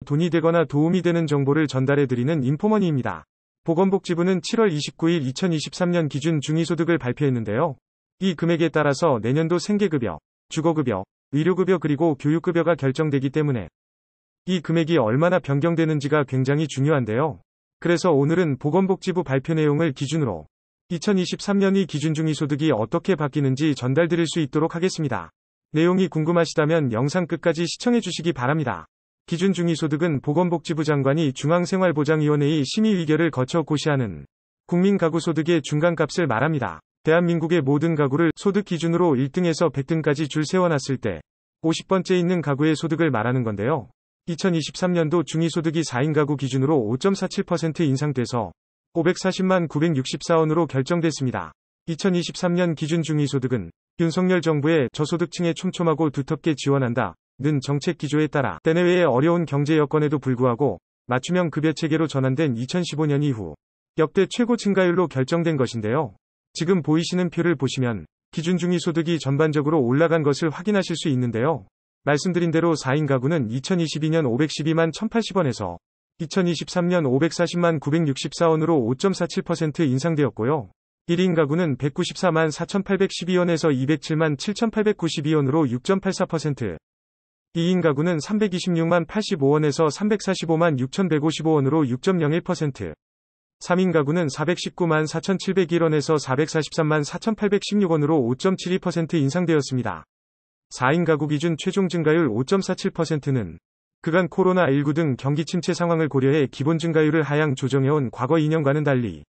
돈이 되거나 도움이 되는 정보를 전달해드리는 인포머니입니다. 보건복지부는 7월 29일 2023년 기준 중위소득을 발표했는데요. 이 금액에 따라서 내년도 생계급여, 주거급여, 의료급여 그리고 교육급여가 결정되기 때문에 이 금액이 얼마나 변경되는지가 굉장히 중요한데요. 그래서 오늘은 보건복지부 발표 내용을 기준으로 2023년의 기준 중위소득이 어떻게 바뀌는지 전달드릴 수 있도록 하겠습니다. 내용이 궁금하시다면 영상 끝까지 시청해 주시기 바랍니다. 기준 중위소득은 보건복지부 장관이 중앙생활보장위원회의 심의 의결을 거쳐 고시하는 국민가구소득의 중간값을 말합니다. 대한민국의 모든 가구를 소득 기준으로 1등에서 100등까지 줄 세워놨을 때 50번째 있는 가구의 소득을 말하는 건데요. 2023년도 중위소득이 4인 가구 기준으로 5.47% 인상돼서 540만 964원으로 결정됐습니다. 2023년 기준 중위소득은 윤석열 정부의 저소득층에 촘촘하고 두텁게 지원한다 는 정책 기조에 따라 대내외의 어려운 경제 여건에도 불구하고 맞춤형 급여 체계로 전환된 2015년 이후 역대 최고 증가율로 결정된 것인데요. 지금 보이시는 표를 보시면 기준 중위소득이 전반적으로 올라간 것을 확인하실 수 있는데요. 말씀드린 대로 4인 가구는 2022년 512만 1080원에서 2023년 540만 964원으로 5.47% 인상되었고요. 1인 가구는 194만 4812원에서 207만 7892원으로 6.84%, 2인 가구는 326만 85원에서 345만 6155원으로 6.01%, 3인 가구는 419만 4701원에서 443만 4816원으로 5.72% 인상되었습니다. 4인 가구 기준 최종 증가율 5.47%는 그간 코로나19 등 경기 침체 상황을 고려해 기본 증가율을 하향 조정해온 과거 2년과는 달리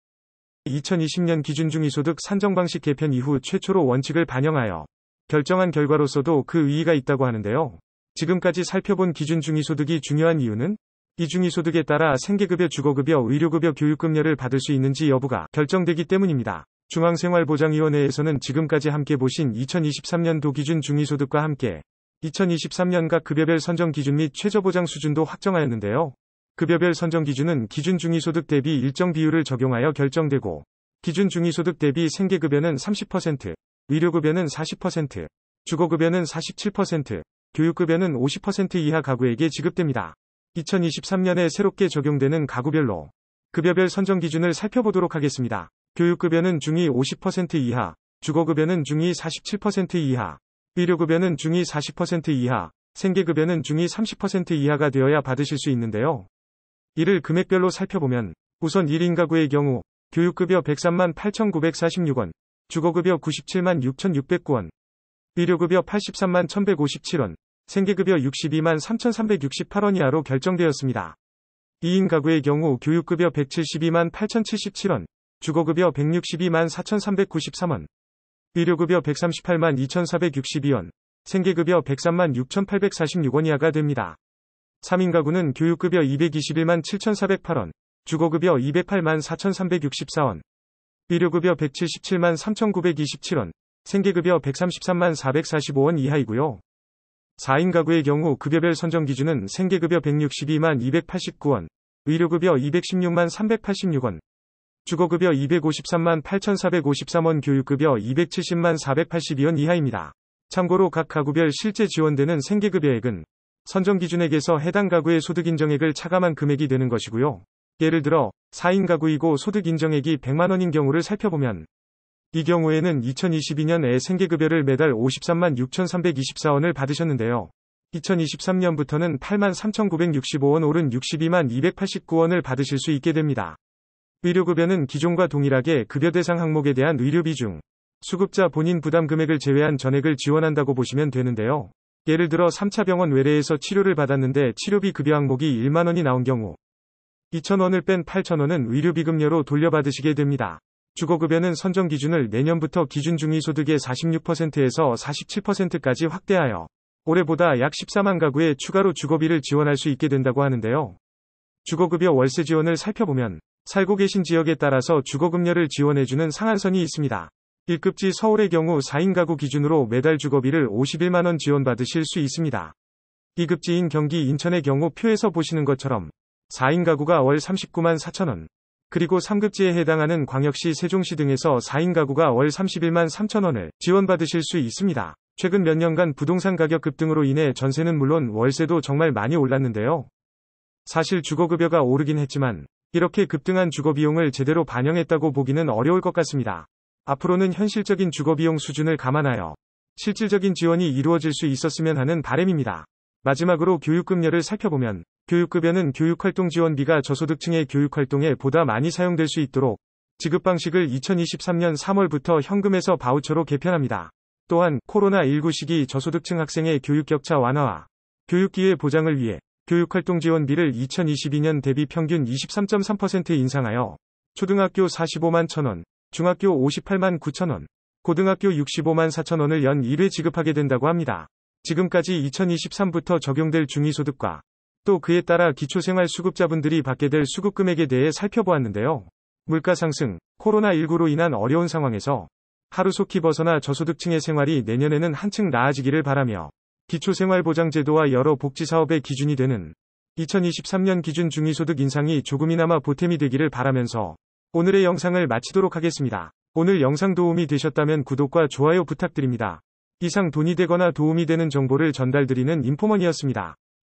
2020년 기준 중위소득 산정 방식 개편 이후 최초로 원칙을 반영하여 결정한 결과로서도 그 의의가 있다고 하는데요. 지금까지 살펴본 기준 중위소득이 중요한 이유는 이 중위소득에 따라 생계급여, 주거급여, 의료급여, 교육급여를 받을 수 있는지 여부가 결정되기 때문입니다. 중앙생활보장위원회에서는 지금까지 함께 보신 2023년도 기준 중위소득과 함께 2023년각 급여별 선정 기준 및 최저보장 수준도 확정하였는데요. 급여별 선정 기준은 기준 중위소득 대비 일정 비율을 적용하여 결정되고 기준 중위소득 대비 생계급여는 30%, 의료급여는 40%, 주거급여는 47%, 교육급여는 50% 이하 가구에게 지급됩니다. 2023년에 새롭게 적용되는 가구별로 급여별 선정 기준을 살펴보도록 하겠습니다. 교육급여는 중위 50% 이하, 주거급여는 중위 47% 이하, 의료급여는 중위 40% 이하, 생계급여는 중위 30% 이하가 되어야 받으실 수 있는데요. 이를 금액별로 살펴보면 우선 1인 가구의 경우 교육급여 103만 8,946원, 주거급여 97만 6,609원, 의료급여 83만 1,157원, 생계급여 62만 3,368원 이하로 결정되었습니다. 2인 가구의 경우 교육급여 172만 8,077원, 주거급여 162만 4,393원, 의료급여 138만 2,462원, 생계급여 103만 6,846원 이하가 됩니다. 3인 가구는 교육급여 221만 7,408원, 주거급여 208만 4,364원, 의료급여 177만 3,927원, 생계급여 133만 445원 이하이고요. 4인 가구의 경우 급여별 선정 기준은 생계급여 162만 289원, 의료급여 216만 386원, 주거급여 253만 8,453원, 교육급여 270만 482원 이하입니다. 참고로 각 가구별 실제 지원되는 생계급여액은 선정 기준액에서 해당 가구의 소득 인정액을 차감한 금액이 되는 것이고요. 예를 들어 4인 가구이고 소득 인정액이 100만원인 경우를 살펴보면 이 경우에는 2022년에 생계급여를 매달 53만 6,324원을 받으셨는데요. 2023년부터는 8만 3,965원 오른 62만 289원을 받으실 수 있게 됩니다. 의료급여는 기존과 동일하게 급여 대상 항목에 대한 의료비 중 수급자 본인 부담 금액을 제외한 전액을 지원한다고 보시면 되는데요. 예를 들어 3차 병원 외래에서 치료를 받았는데 치료비 급여 항목이 1만원이 나온 경우 2,000원을 뺀 8,000원은 의료비급여로 돌려받으시게 됩니다. 주거급여는 선정 기준을 내년부터 기준 중위소득의 46%에서 47%까지 확대하여 올해보다 약 14만 가구에 추가로 주거비를 지원할 수 있게 된다고 하는데요. 주거급여 월세 지원을 살펴보면 살고 계신 지역에 따라서 주거급여를 지원해주는 상한선이 있습니다. 1급지 서울의 경우 4인 가구 기준으로 매달 주거비를 51만원 지원받으실 수 있습니다. 2급지인 경기 인천의 경우 표에서 보시는 것처럼 4인 가구가 월 39만 4천원, 그리고 3급지에 해당하는 광역시, 세종시 등에서 4인 가구가 월 31만 3천원을 지원받으실 수 있습니다. 최근 몇 년간 부동산 가격 급등으로 인해 전세는 물론 월세도 정말 많이 올랐는데요. 사실 주거급여가 오르긴 했지만 이렇게 급등한 주거비용을 제대로 반영했다고 보기는 어려울 것 같습니다. 앞으로는 현실적인 주거비용 수준을 감안하여 실질적인 지원이 이루어질 수 있었으면 하는 바람입니다. 마지막으로 교육급여를 살펴보면 교육급여는 교육활동 지원비가 저소득층의 교육활동에 보다 많이 사용될 수 있도록 지급 방식을 2023년 3월부터 현금에서 바우처로 개편합니다. 또한 코로나19 시기 저소득층 학생의 교육격차 완화와 교육기회 보장을 위해 교육활동 지원비를 2022년 대비 평균 23.3% 인상하여 초등학교 45만 1,000원, 중학교 58만 9천원, 고등학교 65만 4천원을 연 1회 지급하게 된다고 합니다. 지금까지 2023부터 적용될 중위소득과 또 그에 따라 기초생활수급자분들이 받게 될 수급금액에 대해 살펴보았는데요. 물가 상승, 코로나19로 인한 어려운 상황에서 하루속히 벗어나 저소득층의 생활이 내년에는 한층 나아지기를 바라며 기초생활보장제도와 여러 복지사업의 기준이 되는 2023년 기준 중위소득 인상이 조금이나마 보탬이 되기를 바라면서 오늘의 영상을 마치도록 하겠습니다. 오늘 영상 도움이 되셨다면 구독과 좋아요 부탁드립니다. 이상 돈이 되거나 도움이 되는 정보를 전달드리는 인포머니였습니다.